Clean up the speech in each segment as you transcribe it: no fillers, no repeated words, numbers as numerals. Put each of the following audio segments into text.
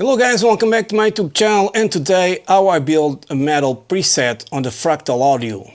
Hello guys, welcome back to my YouTube channel, and today how I build a metal preset on the Fractal audio.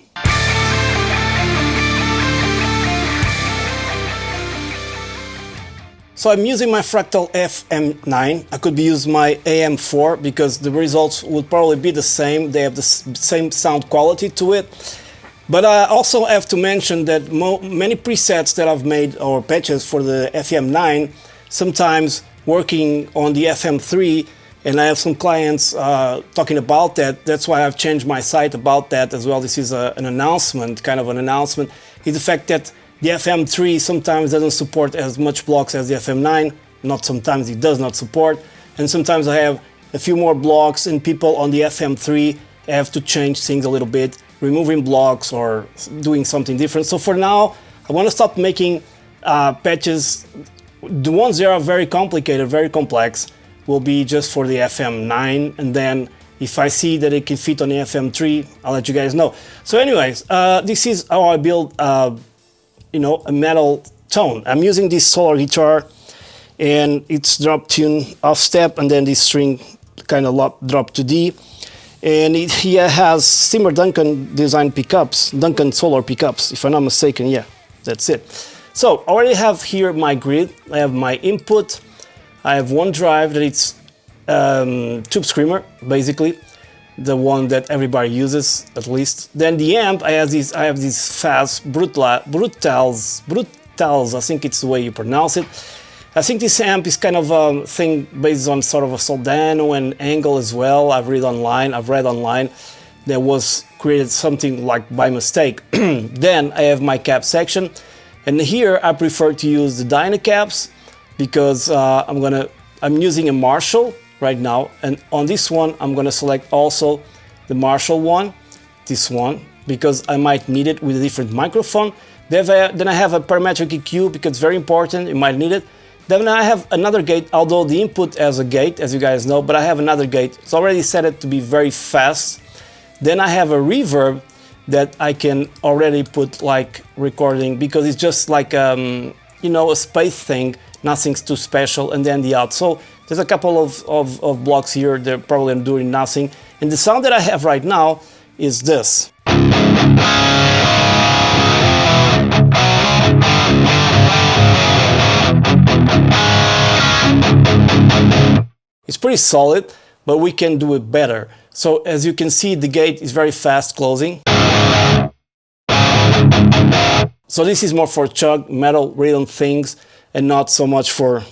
So I'm using my Fractal FM9. I could be using my AM4 because the results would probably be the same. They have the same sound quality to it. But I also have to mention that many presets that I've made, or patches for the FM9, sometimes working on the FM3, and I have some clients talking about that. That's why I've changed my site about that as well. This is an announcement, kind of an announcement, is the fact that the FM3 sometimes doesn't support as much blocks as the FM9. Not sometimes, it does not support. And sometimes I have a few more blocks, and people on the FM3 have to change things a little bit, removing blocks or doing something different. So for now, I want to stop making patches. The ones that are very complicated, very complex, will be just for the FM9, and then if I see that it can fit on the FM3, I'll let you guys know. So anyways, this is how I build a metal tone. I'm using this solar guitar, and it's drop tune off step, and then this string kind of drop to D, and it here has Seymour Duncan design pickups, Duncan solar pickups, if I'm not mistaken. Yeah, that's it. So I already have here my grid. I have my input. I have one drive that it's Toushscreen, basically, the one that everybody uses at least. Then the amp, I have these fast Brutals, I think it's the way you pronounce it. I think this amp is kind of a thing based on sort of a Soldano and Angle as well. I've read online there was created something like by mistake. Then I have my cap section, and here I prefer to use the Dyna caps because I'm using a Marshall right now, and on this one I'm gonna select also the Marshall one, this one, because I might need it with a different microphone. Then I have a parametric EQ because it's very important, you might need it. Then I have another gate, although the input has a gate, as you guys know, but I have another gate. It's already set it to be very fast. Then I have a reverb that I can already put like recording, because it's just like a space thing, nothing's too special. And then the out. So there's a couple of blocks here that probably I'm doing nothing. And the sound that I have right now is this. It's pretty solid, but we can do it better. So as you can see, the gate is very fast closing. So this is more for chug, metal, rhythm things, and not so much for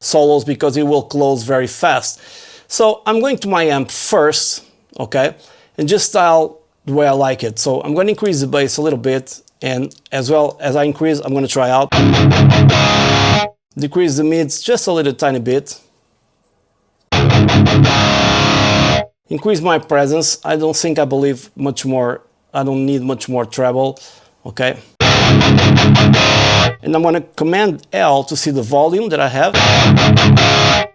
solos, because it will close very fast. So I'm going to my amp first, okay, and just style the way I like it. So I'm going to increase the bass a little bit, and as well as I increase, I'm going to try out. Decrease the mids just a little tiny bit. Increase my presence. I believe much more. I don't need much more treble, okay? And I'm going to Command L to see the volume that I have.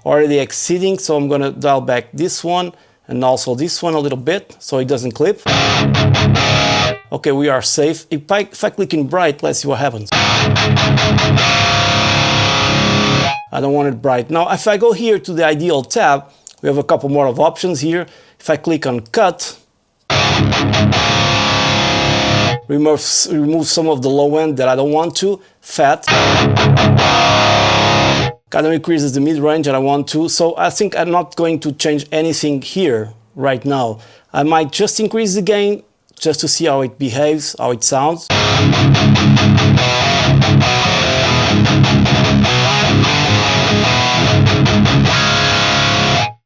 Already exceeding, so I'm going to dial back this one and also this one a little bit so it doesn't clip. Okay, we are safe. If I click in bright, let's see what happens. I don't want it bright. Now, if I go here to the Ideal tab, we have a couple more of options here. If I click on Cut, remove some of the low end that I don't want to. Fat kind of increases the mid-range that I want to. So I think I'm not going to change anything here right now. I might just increase the gain just to see how it behaves, how it sounds.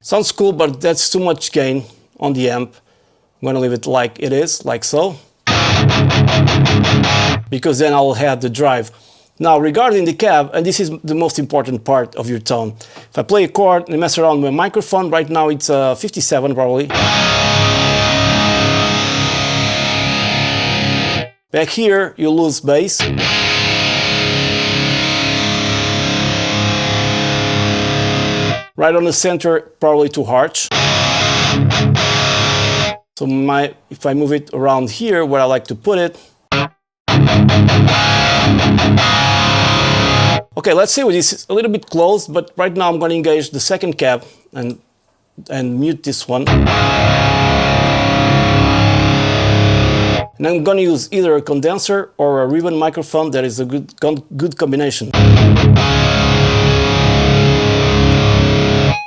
Sounds cool, but that's too much gain on the amp. I'm going to leave it like it is, like so, because then I'll have the drive. Now regarding the cab, and this is the most important part of your tone. If I play a chord and mess around with my microphone, right now it's 57 probably. Back here you lose bass. Right on the center, probably too harsh. So if I move it around here where I like to put it, Okay, let's see, this is a little bit close, but right now I'm going to engage the second cab and mute this one. And I'm going to use either a condenser or a ribbon microphone. That is a good combination.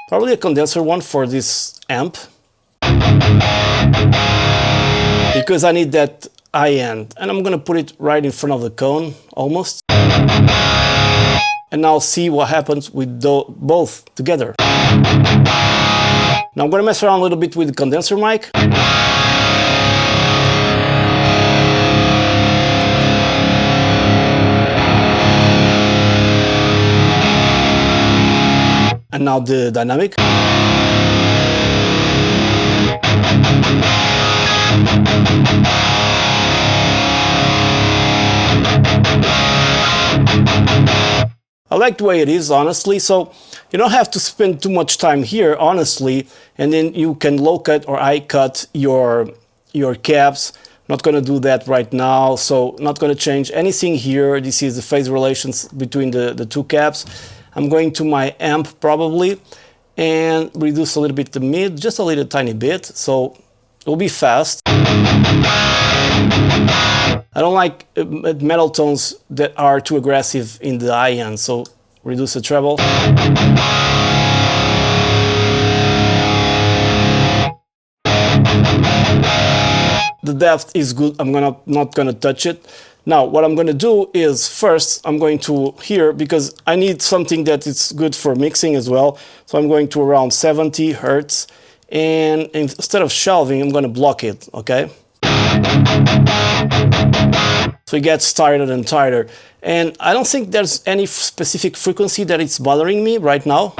Probably a condenser one for this amp, because I need that high end. And I'm going to put it right in front of the cone, almost. And now see what happens with both together. Now I'm going to mess around a little bit with the condenser mic. And now the dynamic. I like the way it is, honestly, so you don't have to spend too much time here, honestly, and then you can low cut or high cut your cabs. Not going to do that right now, so not going to change anything here. This is the phase relations between the two cabs. I'm going to my amp probably and reduce a little bit the mid, just a little tiny bit, so it'll be fast. I don't like metal tones that are too aggressive in the high end, so reduce the treble. The depth is good, I'm not gonna touch it. Now what I'm gonna do is first I'm going to here, because I need something that is good for mixing as well, so I'm going to around 70 Hertz, and instead of shelving I'm gonna block it, okay? So it gets tighter and tighter, and I don't think there's any specific frequency that it's bothering me right now.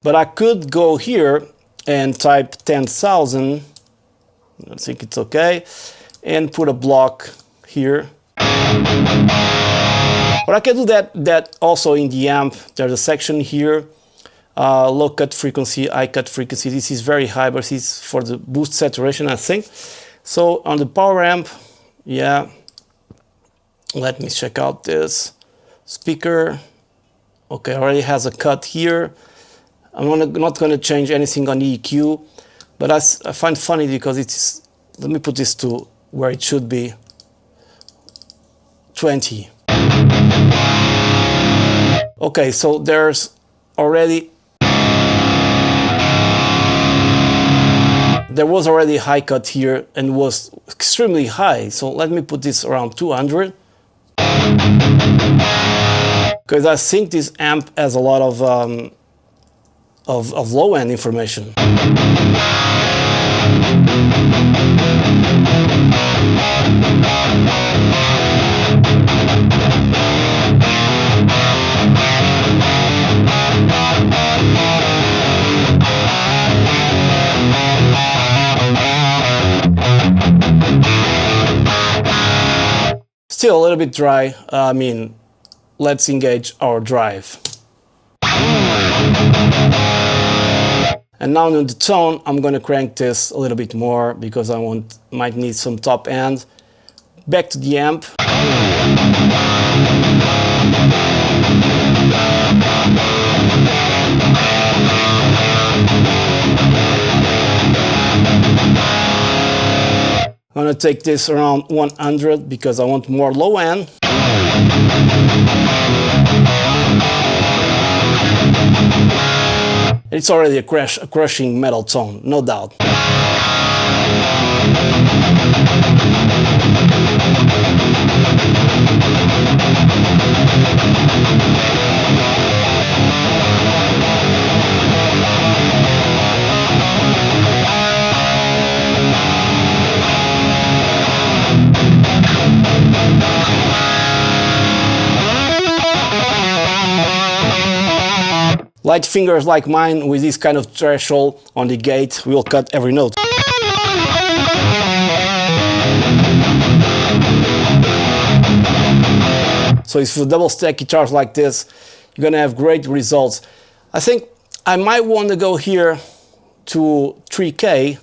But I could go here and type 10,000, I think it's okay, and put a block here. But I can do that also in the amp. There's a section here, low cut frequency, high cut frequency. This is very high, but this is for the boost saturation, I think. So on the power amp, yeah, let me check out this speaker. Okay, already has a cut here. I'm not going to change anything on the EQ, but I find funny because it's, let me put this to where it should be, 20. Okay, so there's already, there was already a high cut here and was extremely high. So let me put this around 200. Because I think this amp has a lot of low-end information. Still a little bit dry. I mean, let's engage our drive. And now in the tone, I'm going to crank this a little bit more because I might need some top end. Back to the amp. I'm going to take this around 100 because I want more low end. It's already a crushing metal tone, no doubt. Light fingers like mine with this kind of threshold on the gate will cut every note. So if you double stack guitars like this, you're gonna have great results. I think I might want to go here to 3K,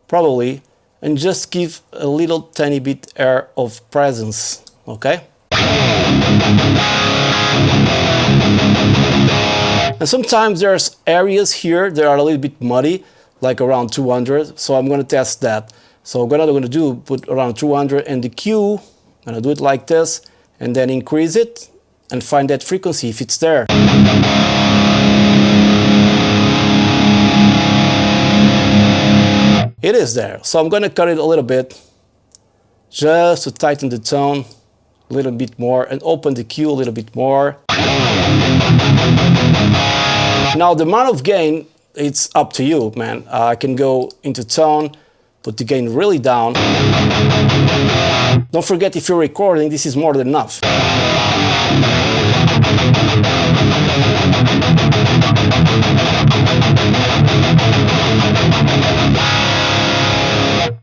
probably, and just give a little tiny bit air of presence, okay? And sometimes there's areas here that are a little bit muddy, like around 200, so I'm going to test that. So what I'm going to do, put around 200 and the Q, I'm going to do it like this, and then increase it and find that frequency if it's there. It is there, so I'm going to cut it a little bit, just to tighten the tone a little bit more and open the Q a little bit more. Now the amount of gain, it's up to you, man. I can go into tone, put the gain really down. Don't forget, if you're recording, this is more than enough.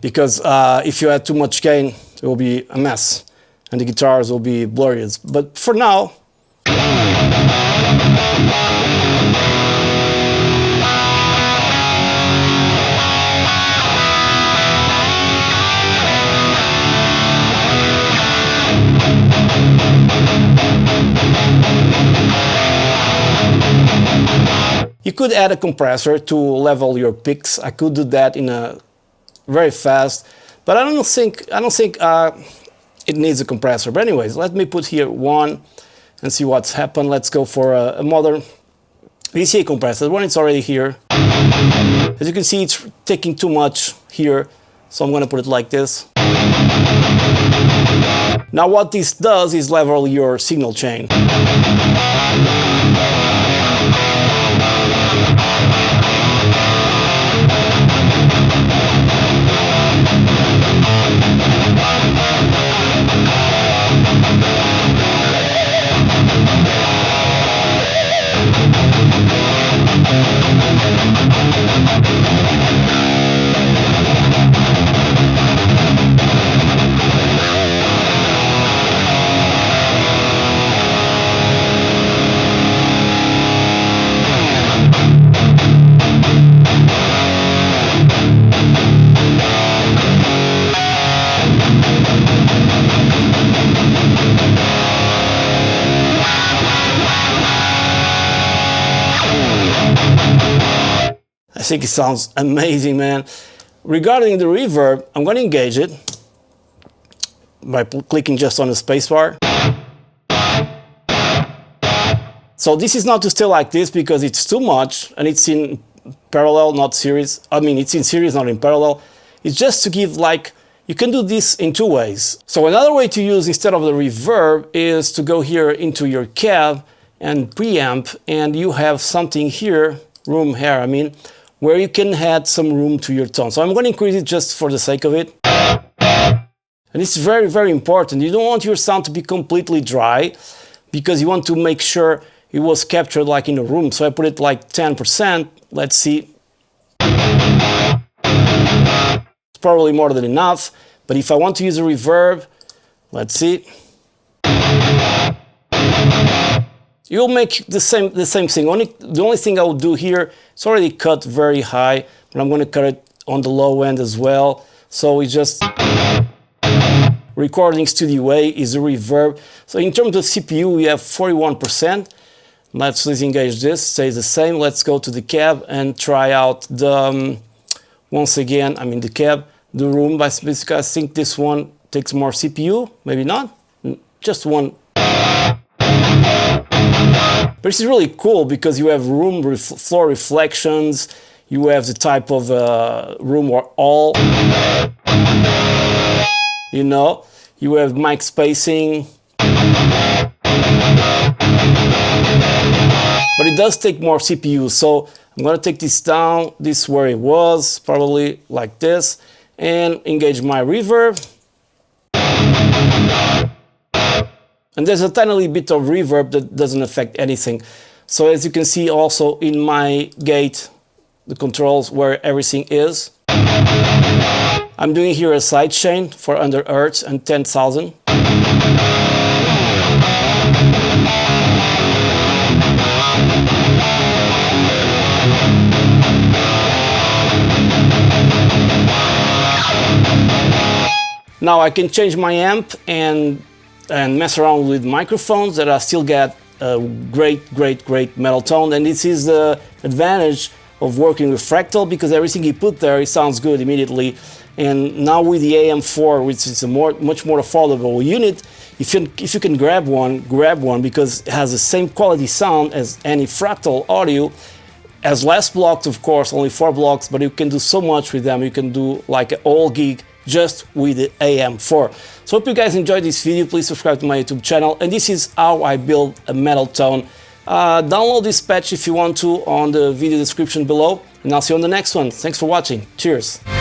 Because if you add too much gain, it will be a mess and the guitars will be blurry. But for now, you could add a compressor to level your picks. I could do that in a very fast, but I don't think it needs a compressor. But anyways, let me put here one and see what's happened. Let's go for a modern VCA compressor. One it's already here. As you can see, it's taking too much here, so I'm going to put it like this. Now what this does is level your signal chain. I think it sounds amazing, man. Regarding the reverb, I'm going to engage it by clicking just on the spacebar. So this is not to stay like this because it's too much and it's in parallel, not series. I mean, it's in series, not in parallel. It's just to give, like, you can do this in two ways. So another way to use instead of the reverb is to go here into your cab and preamp, and you have something here, room here, I mean, where you can add some room to your tone. So I'm going to increase it just for the sake of it. And it's very, very important. You don't want your sound to be completely dry because you want to make sure it was captured like in a room. So I put it like 10%. Let's see. It's probably more than enough. But if I want to use a reverb, let's see. You'll make the same thing. The only thing I will do here, it's already cut very high, but I'm going to cut it on the low end as well. So it's just recording Studio A is a reverb. So in terms of CPU, we have 41%. Let's disengage this, stays the same. Let's go to the cab and try out the, once again, I mean the cab, the room. Basically, I think this one takes more CPU, maybe not, just one. But this is really cool because you have room floor reflections, you have the type of room or all, you know, you have mic spacing, but it does take more CPU. So I'm going to take this down, this where it was, probably like this, and engage my reverb. And there's a tiny bit of reverb that doesn't affect anything. So as you can see also in my gate, the controls where everything is. I'm doing here a sidechain for under Hertz and 10,000. Now I can change my amp and mess around with microphones that I still get a great metal tone, and this is the advantage of working with Fractal, because everything you put there, it sounds good immediately. And now with the AM4, which is a much more affordable unit, if you can grab one, because it has the same quality sound as any Fractal audio. Has less blocks, of course, only 4 blocks, but you can do so much with them. You can do like an whole gig just with the AM4. So hope you guys enjoyed this video. Please subscribe to my YouTube channel. And this is how I build a metal tone. Download this patch if you want to on the video description below. And I'll see you on the next one. Thanks for watching. Cheers.